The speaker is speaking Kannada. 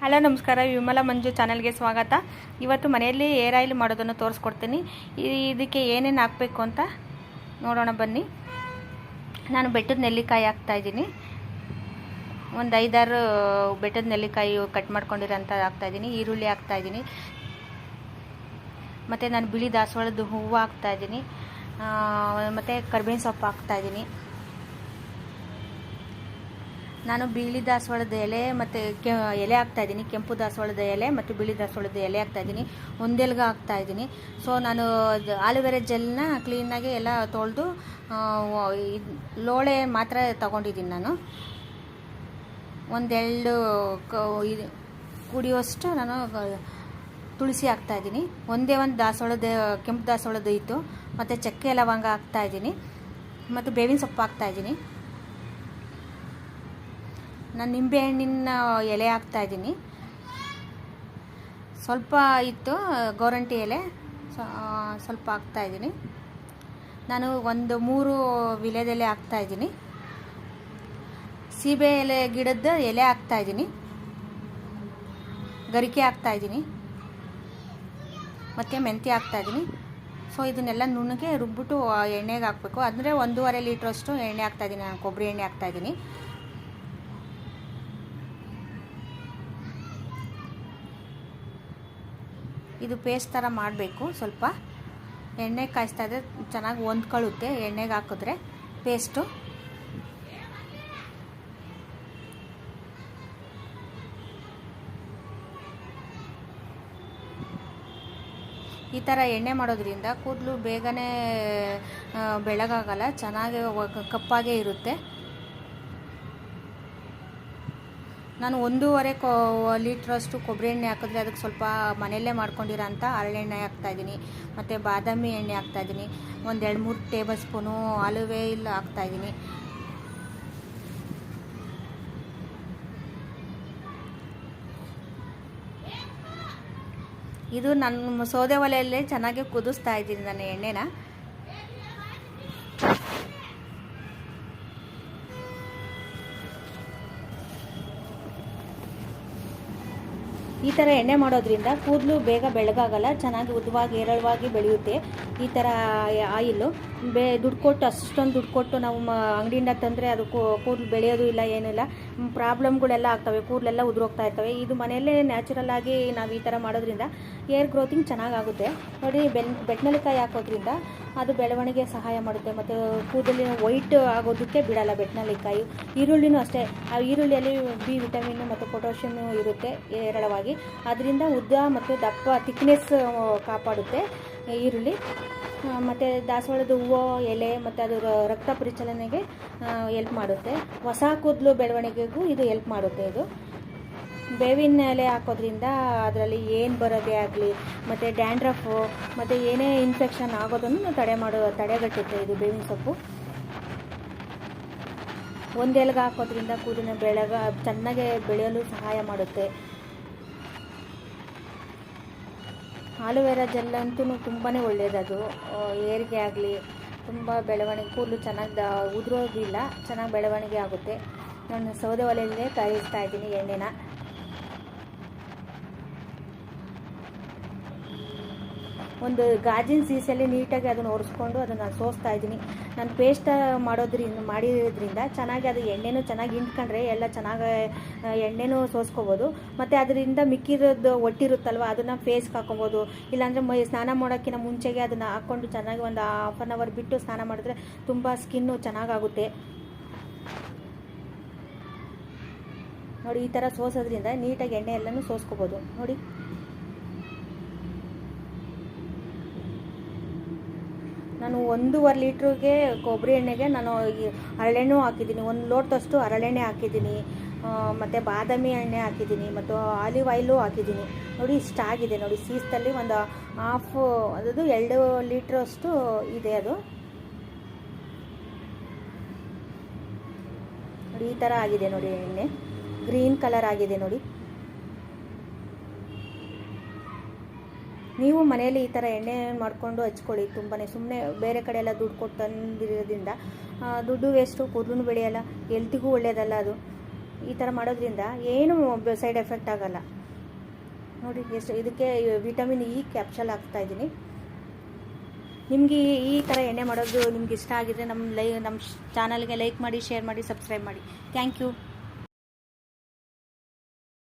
ಹಲೋ ನಮಸ್ಕಾರ, ವಿಮಲಾ ಮಂಜು ಚಾನಲ್ಗೆ ಸ್ವಾಗತ. ಇವತ್ತು ಮನೆಯಲ್ಲಿ ಏರ್ ಆಯಿಲ್ ಮಾಡೋದನ್ನು ತೋರಿಸ್ಕೊಡ್ತೀನಿ. ಇದಕ್ಕೆ ಏನೇನು ಹಾಕಬೇಕು ಅಂತ ನೋಡೋಣ ಬನ್ನಿ. ನಾನು ಬೆಟ್ಟದ ನೆಲ್ಲಿಕಾಯಿ ಹಾಕ್ತಾಯಿದ್ದೀನಿ. ಒಂದು 5-6 ಬೆಟ್ಟದ ನೆಲ್ಲಿಕಾಯಿ ಕಟ್ ಮಾಡ್ಕೊಂಡಿರೋಂಥ ಹಾಕ್ತಾಯಿದ್ದೀನಿ. ಈರುಳ್ಳಿ ಹಾಕ್ತಾಯಿದ್ದೀನಿ. ಮತ್ತು ನಾನು ಬಿಳಿ ದಾಸವಾಳದ ಹೂವು ಹಾಕ್ತಾಯಿದ್ದೀನಿ. ಮತ್ತು ಕರಿಬೇವಿನ ಸೊಪ್ಪು ಹಾಕ್ತಾಯಿದ್ದೀನಿ. ನಾನು ಬಿಳಿ ದಾಸವಾಳದ ಎಲೆ ಮತ್ತು ಎಲೆ ಹಾಕ್ತಾಯಿದ್ದೀನಿ. ಕೆಂಪು ದಾಸವಾಳದ ಎಲೆ ಮತ್ತು ಬಿಳಿ ದಾಸವಾಳದ ಎಲೆ ಹಾಕ್ತಾಯಿದ್ದೀನಿ. ಒಂದೆಲ್ಗ ಹಾಕ್ತಾಯಿದ್ದೀನಿ. ಸೊ ನಾನು ಆಲೂವೆರಾ ಜೆಲ್ನ ಕ್ಲೀನಾಗಿ ಎಲ್ಲ ತೊಳೆದು ಲೋಳೆ ಮಾತ್ರ ತೊಗೊಂಡಿದ್ದೀನಿ. ನಾನು ಒಂದೆರಡು ಕುಡಿಯುವಷ್ಟು ನಾನು ತುಳಸಿ ಹಾಕ್ತಾಯಿದ್ದೀನಿ. ಒಂದೇ ಒಂದು ದಾಸವಾಳದ ಕೆಂಪು ದಾಸವಾಳದ ಇತ್ತು. ಮತ್ತು ಚಕ್ಕೆ ಲವಂಗ ಹಾಕ್ತಾಯಿದ್ದೀನಿ. ಮತ್ತು ಬೇವಿನ ಸೊಪ್ಪು ಹಾಕ್ತಾಯಿದ್ದೀನಿ. ನಾನು ನಿಂಬೆಹಣ್ಣಿನ ಎಲೆ ಹಾಕ್ತಾಯಿದ್ದೀನಿ. ಸ್ವಲ್ಪ ಇತ್ತು ಗೋರಂಟಿ ಎಲೆ, ಸ್ವಲ್ಪ ಹಾಕ್ತಾಯಿದ್ದೀನಿ. ನಾನು ಒಂದು 3 ವಿಳ್ಯದೆಲೆ ಹಾಕ್ತಾಯಿದ್ದೀನಿ. ಸೀಬೆ ಎಲೆ ಗಿಡದ ಎಲೆ ಹಾಕ್ತಾಯಿದ್ದೀನಿ. ಗರಿಕೆ ಹಾಕ್ತಾಯಿದ್ದೀನಿ. ಮತ್ತು ಮೆಂತ್ಯ ಹಾಕ್ತಾಯಿದ್ದೀನಿ. ಸೊ ಇದನ್ನೆಲ್ಲ ನುಣ್ಣಗೆ ರುಬ್ಬಿಟ್ಟು ಎಣ್ಣೆಗೆ ಹಾಕಬೇಕು. ಅಂದರೆ 1.5 ಲೀಟ್ರಷ್ಟು ಎಣ್ಣೆ ಹಾಕ್ತಾಯಿದ್ದೀನಿ. ನಾನು ಕೊಬ್ಬರಿ ಎಣ್ಣೆ ಹಾಕ್ತಾಯಿದ್ದೀನಿ. ಇದು ಪೇಸ್ಟ್ ಥರ ಮಾಡಬೇಕು. ಸ್ವಲ್ಪ ಎಣ್ಣೆ ಕಾಯಿಸ್ತಾ ಇದ್ದರೆ ಚೆನ್ನಾಗಿ ಹೊಂದ್ಕೊಳ್ಳುತ್ತೆ. ಎಣ್ಣೆಗೆ ಹಾಕಿದ್ರೆ ಪೇಸ್ಟು. ಈ ಥರ ಎಣ್ಣೆ ಮಾಡೋದ್ರಿಂದ ಕೂದಲು ಬೇಗನೆ ಬೆಳಗಾಗಲ್ಲ, ಚೆನ್ನಾಗಿ ಕಪ್ಪಾಗೇ ಇರುತ್ತೆ. ನಾನು 1.5 ಲೀಟ್ರಷ್ಟು ಕೊಬ್ಬರಿ ಎಣ್ಣೆ ಹಾಕಿದ್ರೆ ಅದಕ್ಕೆ ಸ್ವಲ್ಪ ಮನೆಯಲ್ಲೇ ಮಾಡ್ಕೊಂಡಿರೋಂಥ ಹರಳೆಣ್ಣೆ ಹಾಕ್ತಾಯಿದ್ದೀನಿ. ಮತ್ತು ಬಾದಾಮಿ ಎಣ್ಣೆ ಹಾಕ್ತಾಯಿದ್ದೀನಿ. ಒಂದು 2-3 ಟೇಬಲ್ ಸ್ಪೂನು ಆಲಿವ್ ಆಯಿಲ್ ಹಾಕ್ತಾಯಿದ್ದೀನಿ. ಇದು ನನ್ನ ಸೌದೆ ಒಲೆಯಲ್ಲೇ ಚೆನ್ನಾಗಿ ಕುದಿಸ್ತಾ ಇದ್ದೀನಿ ನಾನು ಎಣ್ಣೆನ. ಈ ಥರ ಎಣ್ಣೆ ಮಾಡೋದ್ರಿಂದ ಕೂದಲು ಬೇಗ ಬೆಳಗಾಗಲ್ಲ, ಚೆನ್ನಾಗಿ ಉದ್ದವಾಗಿ ಏರಳವಾಗಿ ಬೆಳೆಯುತ್ತೆ. ಈ ಥರ ಆಯಿಲು ದುಡ್ಡು ಕೊಟ್ಟು ಅಷ್ಟೊಂದು ದುಡ್ಡು ಕೊಟ್ಟು ನಾವು ಅಂಗಡಿಯಿಂದ ತಂದರೆ ಅದು ಕೂದಲು ಬೆಳೆಯೋದು ಇಲ್ಲ, ಏನಿಲ್ಲ, ಪ್ರಾಬ್ಲಮ್ಗಳೆಲ್ಲ ಆಗ್ತವೆ. ಕೂದಲೆಲ್ಲ ಉದುರೋಗ್ತಾ ಇರ್ತವೆ. ಇದು ಮನೆಯಲ್ಲೇ ನ್ಯಾಚುರಲ್ ಆಗಿ ನಾವು ಈ ಥರ ಮಾಡೋದ್ರಿಂದ ಏರ್ ಗ್ರೋತಿಂಗ್ ಚೆನ್ನಾಗಾಗುತ್ತೆ. ನೋಡಿ, ಬೆಟ್ಟನೆಲ್ಲಿಕಾಯಿ ಹಾಕೋದ್ರಿಂದ ಅದು ಬೆಳವಣಿಗೆ ಸಹಾಯ ಮಾಡುತ್ತೆ. ಮತ್ತು ಕೂದಲಿನ ವೈಟ್ ಆಗೋದಕ್ಕೆ ಬಿಡಲ್ಲ ಬೆಟ್ಟನೆಲ್ಲಿಕಾಯಿ. ಈರುಳ್ಳಿನೂ ಅಷ್ಟೇ. ಆ ಈರುಳ್ಳಿಯಲ್ಲಿ ಬಿ ವಿಟಮಿನ್ ಮತ್ತು ಪೊಟ್ಯಾಷಿಯಮ್ ಇರುತ್ತೆ ಹೇರಳವಾಗಿ. ಅದರಿಂದ ಉದ್ದ ಮತ್ತು ದಪ್ಪ ಥಿಕ್ನೆಸ್ ಕಾಪಾಡುತ್ತೆ ಈರುಳ್ಳಿ. ಮತ್ತು ದಾಸವಾಳದ ಹೂವು ಎಲೆ ಮತ್ತು ಅದು ರಕ್ತ ಪರಿಚಲನೆಗೆ ಎಲ್ಪ್ ಮಾಡುತ್ತೆ. ಹೊಸ ಕೂದಲು ಬೆಳವಣಿಗೆಗೂ ಇದು ಎಲ್ಪ್ ಮಾಡುತ್ತೆ. ಇದು ಬೇವಿನ ಎಲೆ ಹಾಕೋದ್ರಿಂದ ಅದರಲ್ಲಿ ಏನು ಬರೋದೇ ಆಗಲಿ, ಮತ್ತು ಡ್ಯಾಂಡ್ರಫು ಮತ್ತು ಏನೇ ಇನ್ಫೆಕ್ಷನ್ ಆಗೋದನ್ನು ತಡೆಗಟ್ಟುತ್ತೆ ಇದು ಬೇವಿನ ಸೊಪ್ಪು. ಒಂದೆಲ್ಗ ಹಾಕೋದ್ರಿಂದ ಕೂದಲಿನ ಚೆನ್ನಾಗಿ ಬೆಳೆಯಲು ಸಹಾಯ ಮಾಡುತ್ತೆ. ಆಲೂವೆರಾ ಜೆಲ್ ಅಂತೂ ತುಂಬಾ ಒಳ್ಳೆಯದದು. ಏರಿಗೆ ಆಗಲಿ ತುಂಬ ಬೆಳವಣಿಗೆ, ಕೂದಲು ಚೆನ್ನಾಗಿ ಉದುರೋದಿಲ್ಲ, ಚೆನ್ನಾಗಿ ಬೆಳವಣಿಗೆ ಆಗುತ್ತೆ. ನಾನು ಸೌದೆ ಒಲೆಯಲ್ಲೇ ಕಾಯಿಸ್ತಾ ಇದ್ದೀನಿ ಎಣ್ಣೆನ. ಒಂದು ಗಾಜಿನ ಸೀಸೆಯಲ್ಲಿ ನೀಟಾಗಿ ಅದನ್ನು ಒರೆಸ್ಕೊಂಡು ಅದನ್ನು ಸೋಸ್ತಾ ಇದ್ದೀನಿ. ನಾನು ಪೇಸ್ಟ್ ಮಾಡಿರೋದ್ರಿಂದ ಚೆನ್ನಾಗಿ ಅದು ಎಣ್ಣೆನೂ ಚೆನ್ನಾಗಿ ಹಿಂಡ್ಕೊಂಡ್ರೆ ಎಲ್ಲ ಚೆನ್ನಾಗಿ ಎಣ್ಣೆನೂ ಸೋಸ್ಕೋಬೋದು. ಮತ್ತು ಅದರಿಂದ ಮಿಕ್ಕಿರೋದು ಒಟ್ಟಿರುತ್ತಲ್ವ, ಅದನ್ನು ಫೇಸ್ಗೆ ಹಾಕೊಬೋದು. ಇಲ್ಲಾಂದರೆ ಸ್ನಾನ ಮಾಡೋಕ್ಕಿಂತ ಮುಂಚೆಗೆ ಅದನ್ನು ಹಾಕ್ಕೊಂಡು ಚೆನ್ನಾಗಿ ಒಂದು 1/2 ಅವರ್ ಬಿಟ್ಟು ಸ್ನಾನ ಮಾಡಿದ್ರೆ ತುಂಬ ಸ್ಕಿನ್ನು ಚೆನ್ನಾಗಾಗುತ್ತೆ. ನೋಡಿ, ಈ ಥರ ಸೋಸೋದ್ರಿಂದ ನೀಟಾಗಿ ಎಣ್ಣೆ ಎಲ್ಲನೂ ಸೋಸ್ಕೋಬೋದು. ನೋಡಿ, ನಾನು 1.5 ಲೀಟ್ರಿಗೆ ಕೊಬ್ಬರಿ ಎಣ್ಣೆಗೆ ನಾನು ಹರಳೆಣ್ಣೆ ಹಾಕಿದ್ದೀನಿ. 1 ಲೋಟದಷ್ಟು ಹರಳೆಣ್ಣೆ ಹಾಕಿದ್ದೀನಿ. ಮತ್ತು ಬಾದಾಮಿ ಎಣ್ಣೆ ಹಾಕಿದ್ದೀನಿ. ಮತ್ತು ಆಲಿವ್ ಆಯಿಲು ಹಾಕಿದ್ದೀನಿ. ನೋಡಿ, ಇಷ್ಟಾಗಿದೆ. ನೋಡಿ, ಸೀಸದಲ್ಲಿ ಒಂದು ಅದು 2 ಲೀಟ್ರಷ್ಟು ಇದೆ. ಅದು ನೋಡಿ, ಈ ಥರ ಆಗಿದೆ. ನೋಡಿ, ಎಣ್ಣೆ ಗ್ರೀನ್ ಕಲರ್ ಆಗಿದೆ. ನೋಡಿ, ನೀವು ಮನೆಯಲ್ಲಿ ಈ ಥರ ಎಣ್ಣೆ ಮಾಡಿಕೊಂಡು ಹಚ್ಕೊಳ್ಳಿ. ತುಂಬಾ ಸುಮ್ಮನೆ ಬೇರೆ ಕಡೆ ಎಲ್ಲ ದುಡ್ಡು ಕೊಟ್ಟು ತಂದಿರೋದ್ರಿಂದ ದುಡ್ಡು ವೇಸ್ಟು, ಕೂದಲು ಬೆಳೆಯಲ್ಲ, ಹೆಲ್ತಿಗೂ ಒಳ್ಳೆಯದಲ್ಲ ಅದು. ಈ ಥರ ಮಾಡೋದ್ರಿಂದ ಏನು ಸೈಡ್ ಎಫೆಕ್ಟ್ ಆಗಲ್ಲ ನೋಡಿ. ಎಷ್ಟು ಇದಕ್ಕೆ ವಿಟಮಿನ್ ಇ ಕ್ಯಾಪ್ಸೂಲ್ ಹಾಕ್ತಾಯಿದ್ದೀನಿ. ನಿಮಗೆ ಈ ಥರ ಎಣ್ಣೆ ಮಾಡೋದು ನಿಮ್ಗೆ ಇಷ್ಟ ಆಗಿದ್ರೆ ನಮ್ಮ ಚಾನಲ್ಗೆ ಲೈಕ್ ಮಾಡಿ, ಶೇರ್ ಮಾಡಿ, ಸಬ್ಸ್ಕ್ರೈಬ್ ಮಾಡಿ. Thank you.